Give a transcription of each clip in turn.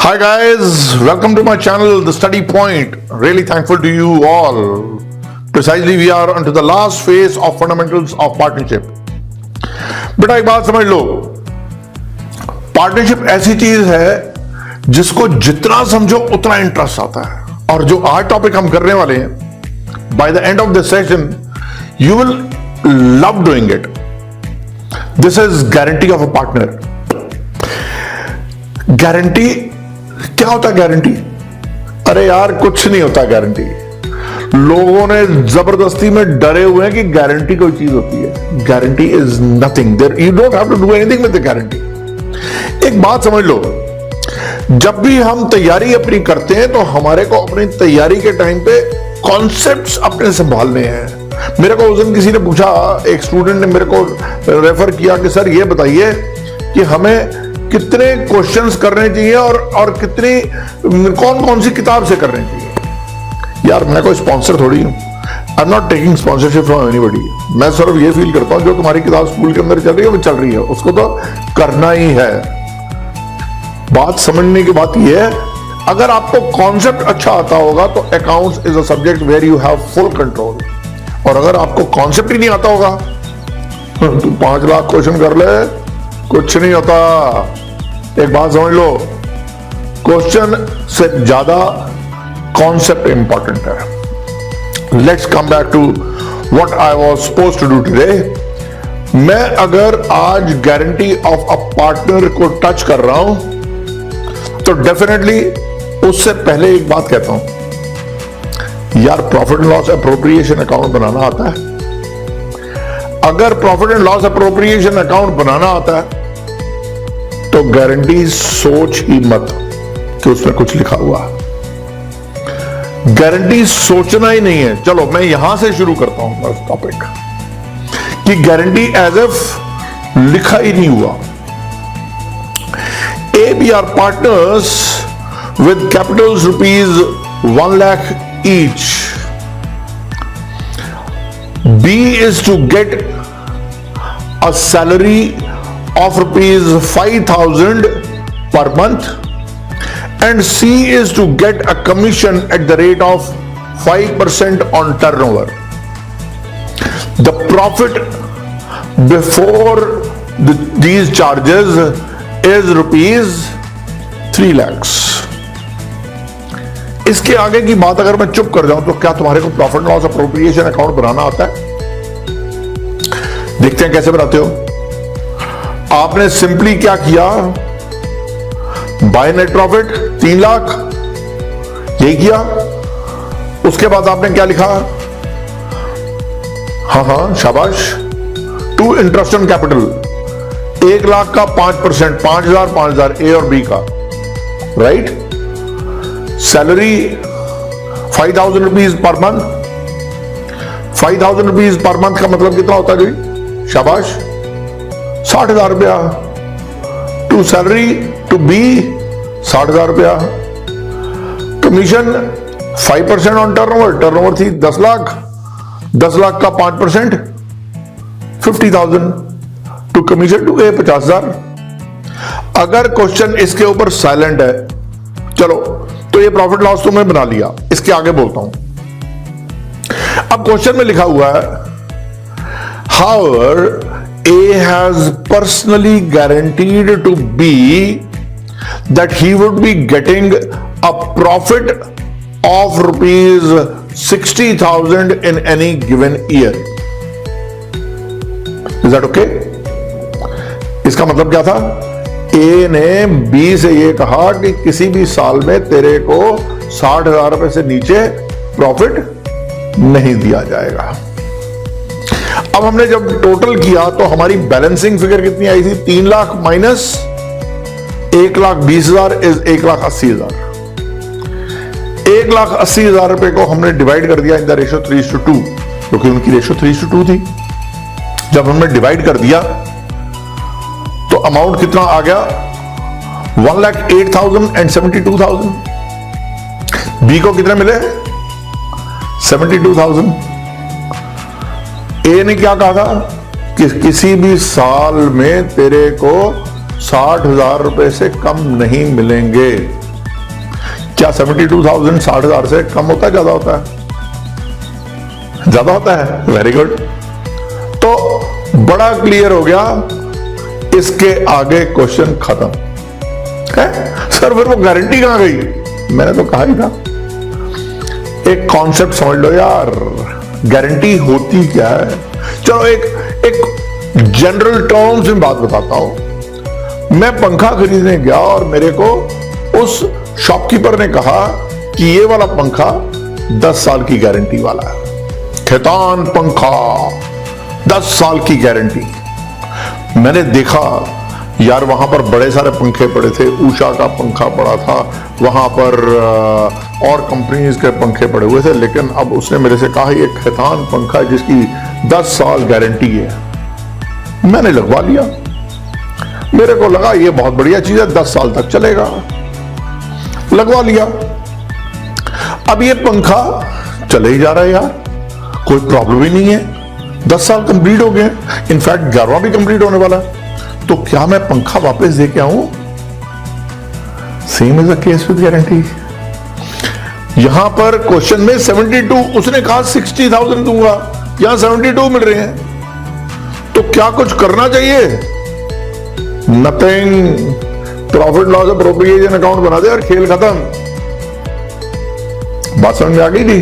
Hi guys, welcome to my channel, The Study Point. Really thankful to you all. Precisely we are onto the last phase of fundamentals of partnership. बेटा एक बात समझ लो, partnership ऐसी चीज है जिसको जितना समझो उतना इंटरेस्ट आता है। और जो आज टॉपिक हम करने वाले हैं, by the end of this session you will love doing it. This is guarantee of a partner. Guarantee क्या होता है? गारंटी, अरे यार कुछ नहीं होता गारंटी। लोगों ने जबरदस्ती में डरे हुए हैं कि गारंटी कोई चीज होती है। Guarantee is nothing, there you don't have to do anything with the guarantee. एक बात समझ लो, जब भी हम तैयारी अपनी करते हैं तो हमारे को अपनी तैयारी के टाइम पे कॉन्सेप्ट्स अपने संभालने हैं। मेरे को उस दिन किसी ने पूछा, एक स्टूडेंट ने मेरे को रेफर किया कि सर ये बताइए कि हमें कितने क्वेश्चंस करने चाहिए और कितनी कौन कौन सी किताब से करने चाहिए। यार मैं कोई स्पॉन्सर थोड़ी हूं, I am not taking sponsorship from anybody. मैं सिर्फ ये फील करता हूं जो तुम्हारी किताब स्कूल के अंदर चल रही है वो चल रही है, उसको तो करना ही है। बात समझने की बात यह है, अगर आपको कॉन्सेप्ट अच्छा आता होगा तो accounts is a subject where you have full control. और अगर आपको कॉन्सेप्ट ही नहीं आता होगा तो 5 लाख क्वेश्चन कर ले, कुछ नहीं होता। एक बात समझ लो, क्वेश्चन से ज्यादा कॉन्सेप्ट इंपॉर्टेंट है। Let's come back to what I was supposed to do today. मैं अगर आज गारंटी ऑफ अ पार्टनर को टच कर रहा हूं तो डेफिनेटली उससे पहले एक बात कहता हूं, यार profit and loss appropriation account बनाना आता है। अगर profit and loss appropriation account बनाना आता है तो गारंटी सोच ही मत कि उसमें कुछ लिखा हुआ। गारंटी सोचना ही नहीं है। चलो मैं यहां से शुरू करता हूं बस टॉपिक कि गारंटी एज इफ लिखा ही नहीं हुआ। A B are partners with capitals rupees 1 lakh each. B is to get a salary of rupees 5,000 per month and C is to get a commission at the rate of 5% on turnover. The profit before these charges is rupees 3 lakhs. इसके आगे की बात अगर मैं चुप कर जाऊं तो क्या तुम्हारे को प्रॉफिट लॉस एप्रोप्रिएशन अकाउंट बनाना आता है? देखते हैं कैसे बनाते हो। आपने सिंपली क्या किया, बाय नेट प्रॉफिट 3 लाख यही किया। उसके बाद आपने क्या लिखा, हाँ शाबाश, to interest on capital 1 lakh का 5%, 5,000 ए और बी का, right. Salary 5,000 rupees per month. 5,000 rupees per month का मतलब कितना होता है जी? शाबाश, 60,000 रुपया। टू सैलरी टू बी 60,000 रुपया। Commission 5% on turnover. टर्नओवर थी 10 लाख, 10 लाख का 5% 50,000। टू कमीशन टू ए 50,000। अगर क्वेश्चन इसके ऊपर साइलेंट है, चलो तो ये प्रॉफिट लॉस तो मैं बना लिया। इसके आगे बोलता हूं। अब क्वेश्चन में लिखा हुआ है, however A has personally guaranteed to B that he would be getting a profit of rupees 60,000 in any given year. Is that okay? इसका मतलब क्या था? ए ने बी से ये कहा कि किसी भी साल में तेरे को 60,000 रुपए से नीचे प्रॉफिट नहीं दिया जाएगा। अब हमने जब टोटल किया तो हमारी बैलेंसिंग फिगर कितनी आई थी? 3 लाख माइनस 1,20,000 इज 1,80,000। 1,80,000 रुपए को हमने डिवाइड कर दिया इन द रेशियो 3:2, क्योंकि उनकी रेशियो 3:2 थी। जब हमने डिवाइड कर दिया तो अमाउंट कितना आ गया? 1,08,000 and 72,000। बी को कितने मिले? 72,000। ए ने क्या कहा था कि किसी भी साल में तेरे को 60,000 रुपए से कम नहीं मिलेंगे। क्या 72,000 60,000 से कम होता है, ज्यादा होता है? ज्यादा होता है। Very good. तो बड़ा क्लियर हो गया, इसके आगे क्वेश्चन खत्म है। सर फिर वो गारंटी कहां गई? मैंने तो कहा ही था, एक कॉन्सेप्ट समझ लो यार, गारंटी होती क्या है। चलो एक जनरल टर्म्स में बात बताता हूं। मैं पंखा खरीदने गया और मेरे को उस शॉपकीपर ने कहा कि ये वाला पंखा 10 साल की गारंटी वाला है, खैतान पंखा 10 साल की गारंटी। मैंने देखा यार, वहां पर बड़े सारे पंखे पड़े थे, उषा का पंखा पड़ा था, वहां पर और कंपनीज के पंखे पड़े हुए थे, लेकिन अब उसने मेरे से कहा ये खैतान पंखा जिसकी 10 साल गारंटी है। मैंने लगवा लिया, मेरे को लगा ये बहुत बढ़िया चीज है, 10 साल तक चलेगा, लगवा लिया। अब ये पंखा चले ही जा रहा है यार, कोई प्रॉब्लम ही नहीं है, 10 साल कंप्लीट हो गए, इनफैक्ट 11वां भी कंप्लीट होने वाला है। तो क्या मैं पंखा वापस दे के आऊं? Same is the case with guarantee. यहां पर क्वेश्चन में 72, उसने कहा 60,000 दूंगा, यहां 72 मिल रहे हैं, तो क्या कुछ करना चाहिए? Nothing. Profit loss appropriation account बना दे और खेल खत्म। बात समझ में आ गई थी?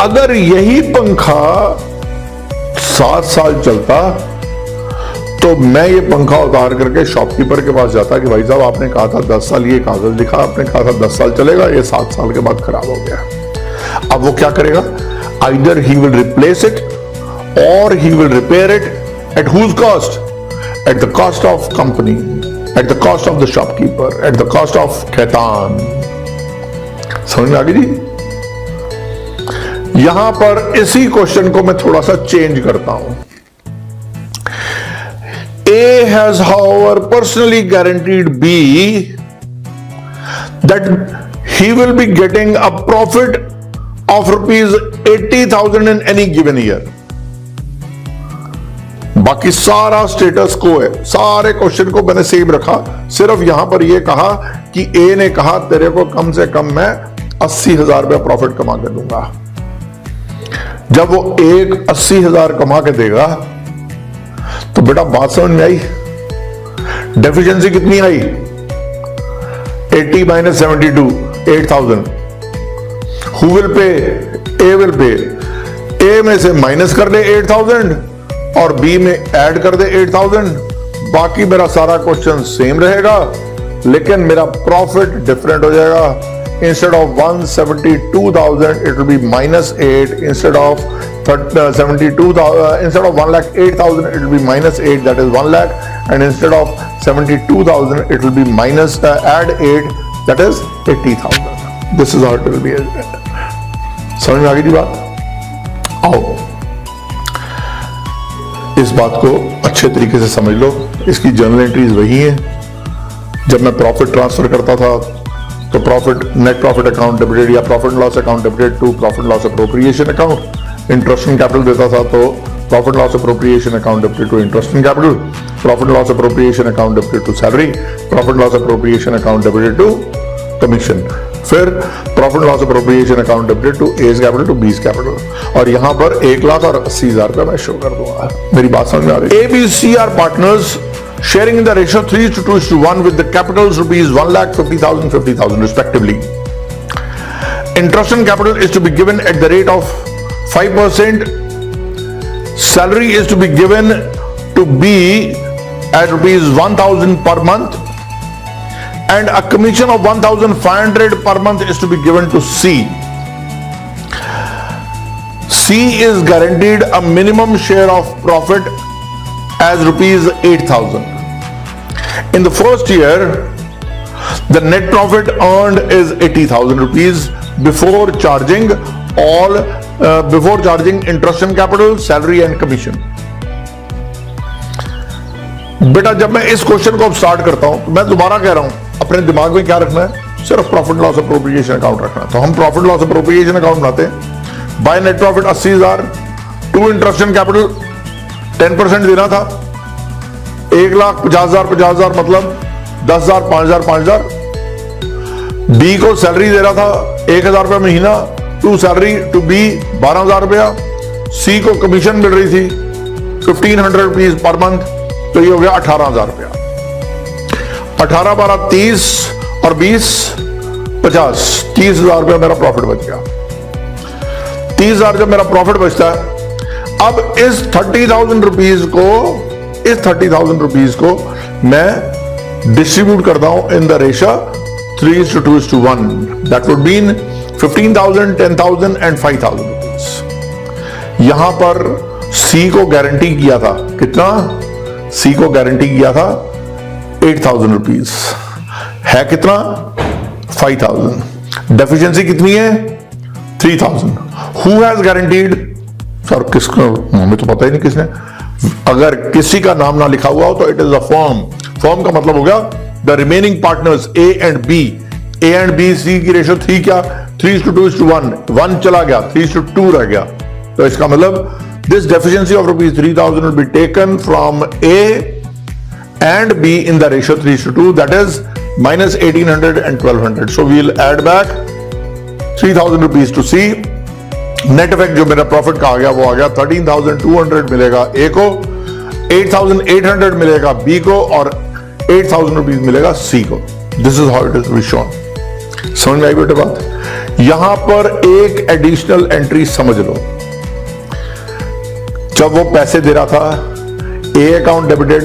अगर यही पंखा 7 साल चलता तो मैं ये पंखा उतार करके शॉपकीपर के पास जाता कि भाई साहब आपने कहा था 10 साल, ये कागज लिखा, आपने कहा था 10 साल चलेगा, ये 7 साल के बाद खराब हो गया। अब वो क्या करेगा? Either he will replace it और he will repair it at whose cost? At the cost of company, at the cost of the shopkeeper, at the cost of Khaitan. समझ में आ गई जी? यहां पर इसी क्वेश्चन को मैं थोड़ा सा चेंज करता हूं। A has however personally guaranteed B that he will be getting a profit of rupees 80,000 in any given year. बाकी सारा स्टेटस को है, सारे क्वेश्चन को मैंने सेम रखा, सिर्फ यहां पर यह कहा कि A ने कहा तेरे को कम से कम मैं 80,000 रुपया प्रॉफिट कमा के दूंगा। जब वो एक 80,000 कमा के देगा तो बेटा बात समझ में आई? डेफिशिएंसी कितनी आई? 80 - 72, 8,000। Who will pay? A will pay. ए में से माइनस कर दे 8,000 और बी में ऐड कर दे 8,000। बाकी मेरा सारा क्वेश्चन सेम रहेगा, लेकिन मेरा प्रॉफिट डिफरेंट हो जाएगा। Instead of 172,000, it will be -8. Instead of 72,000, instead of 1,08,000, it will be -8. That is 1 lakh. And instead of 72,000, it will be add 8. That is 80,000. This is how it will be. समझ में आ गई थी बात? आओ इस बात को अच्छे तरीके से समझ लो। इसकी जर्नल एंट्रीज वही है। जब मैं प्रॉफिट ट्रांसफर करता था तो profit, net profit account debited या profit loss account debited to profit loss appropriation account. Interest in capital देता था तो profit loss appropriation account debited to interest in capital, profit loss appropriation account debited to salary, profit loss appropriation account debited to commission, फिर profit loss appropriation account debited to A's capital to B's capital. और यहां पर 1,80,000 रुपया मैं show कर दूंगा। मेरी बात समझ में आ रही है? ABC are partners sharing in the ratio 3:2:1 with the capitals rupees 1,50,000, 50,000 respectively. Interest on capital is to be given at the rate of 5%. Salary is to be given to B at rupees 1,000 per month, and a commission of 1,500 per month is to be given to C. C is guaranteed a minimum share of profit as rupees 8,000. In the first year, the net profit earned is 80,000 rupees before charging interest on capital, salary and commission. बेटा जब मैं इस question को अब start करता हूं तो मैं दोबारा कह रहा हूं, अपने दिमाग में क्या रखना है? सिर्फ प्रॉफिट लॉस अप्रोप्रिएशन अकाउंट रखना है। तो हम प्रॉफिट लॉस अप्रोप्रिएशन अकाउंट बनाते हैं। By net profit 80,000, to interest on capital 10% देना था, 1,50,000 50,000 मतलब 10,000 5,000 5,000, बी को सैलरी दे रहा था 1,000 रुपया महीना, टू सैलरी टू बी 12,000 रुपया, सी को कमीशन मिल रही थी 1,500 रुपीज पर मंथ, तो ये हो गया 18,000 रुपया। 18 12 30 और 20 50, 30,000 रुपया मेरा प्रॉफिट बच गया। 30,000 जब मेरा प्रॉफिट बचता है, अब इस 30,000 रुपीज को मैं डिस्ट्रीब्यूट करता हूं in the ratio 3:2:1। That would mean 15,000, 10,000 and 5,000 rupees. यहां पर सी को गारंटी किया था कितना? सी को गारंटी किया था 8,000 रुपीज, है कितना? 5,000। डेफिशिएंसी कितनी है? 3,000। Who has guaranteed? सर किसको, हमें तो पता ही नहीं किसने। अगर किसी का नाम ना लिखा हुआ हो तो it is a firm. Firm का मतलब हो गया the remaining partners A and B. A and B C की रेशियो थी क्या? 3:2:1। 1 चला गया, 3:2 रह गया। तो इसका मतलब this deficiency of ₹3,000 will be taken from A and B in the ratio 3:2, that is minus 1,800 and 1,200. So we'll add back 3,000 rupees to C. Net effect जो मेरा प्रॉफिट का आ गया वो आ गया 13,200 मिलेगा A को, 8,800 मिलेगा B को और 8,000 रुपीज मिलेगा C को। This is how it is shown. समझ में आई बेटे बात? यहां पर एक एडिशनल एंट्री समझ लो। जब वो पैसे दे रहा था, A account debited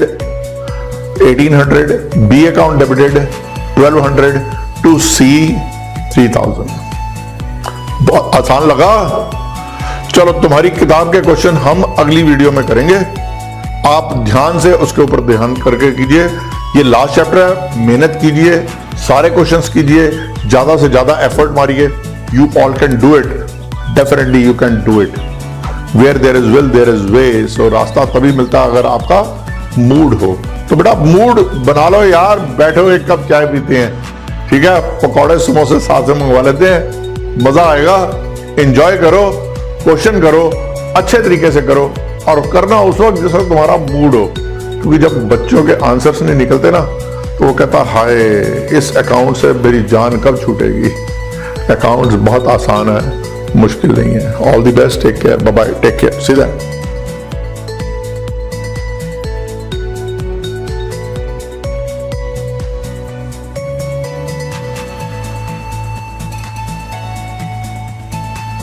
1,800, B account debited 1,200 to C 3,000। बहुत आसान लगा? चलो तुम्हारी किताब के क्वेश्चन हम अगली वीडियो में करेंगे। आप ध्यान से उसके ऊपर ध्यान करके कीजिए। ये लास्ट चैप्टर है, मेहनत कीजिए, सारे क्वेश्चंस कीजिए, ज्यादा से ज्यादा एफर्ट मारिए। You all can do it, definitely you can do it. Where there is will there is way. So रास्ता तभी मिलता है अगर आपका मूड हो। तो बेटा मूड बना लो यार, बैठो एक कप चाय पीते हैं, ठीक है, पकौड़े समोसे साथ में मंगवा लेते हैं, मजा आएगा। एंजॉय करो, क्वेश्चन करो, अच्छे तरीके से करो और करना उस वक्त जिस वक्त तुम्हारा मूड हो। क्योंकि जब बच्चों के आंसर्स नहीं निकलते ना तो वो कहता हाय इस अकाउंट से मेरी जान कब छूटेगी। अकाउंट्स बहुत आसान है, मुश्किल नहीं है। All the best, take care, bye bye, take care, see that.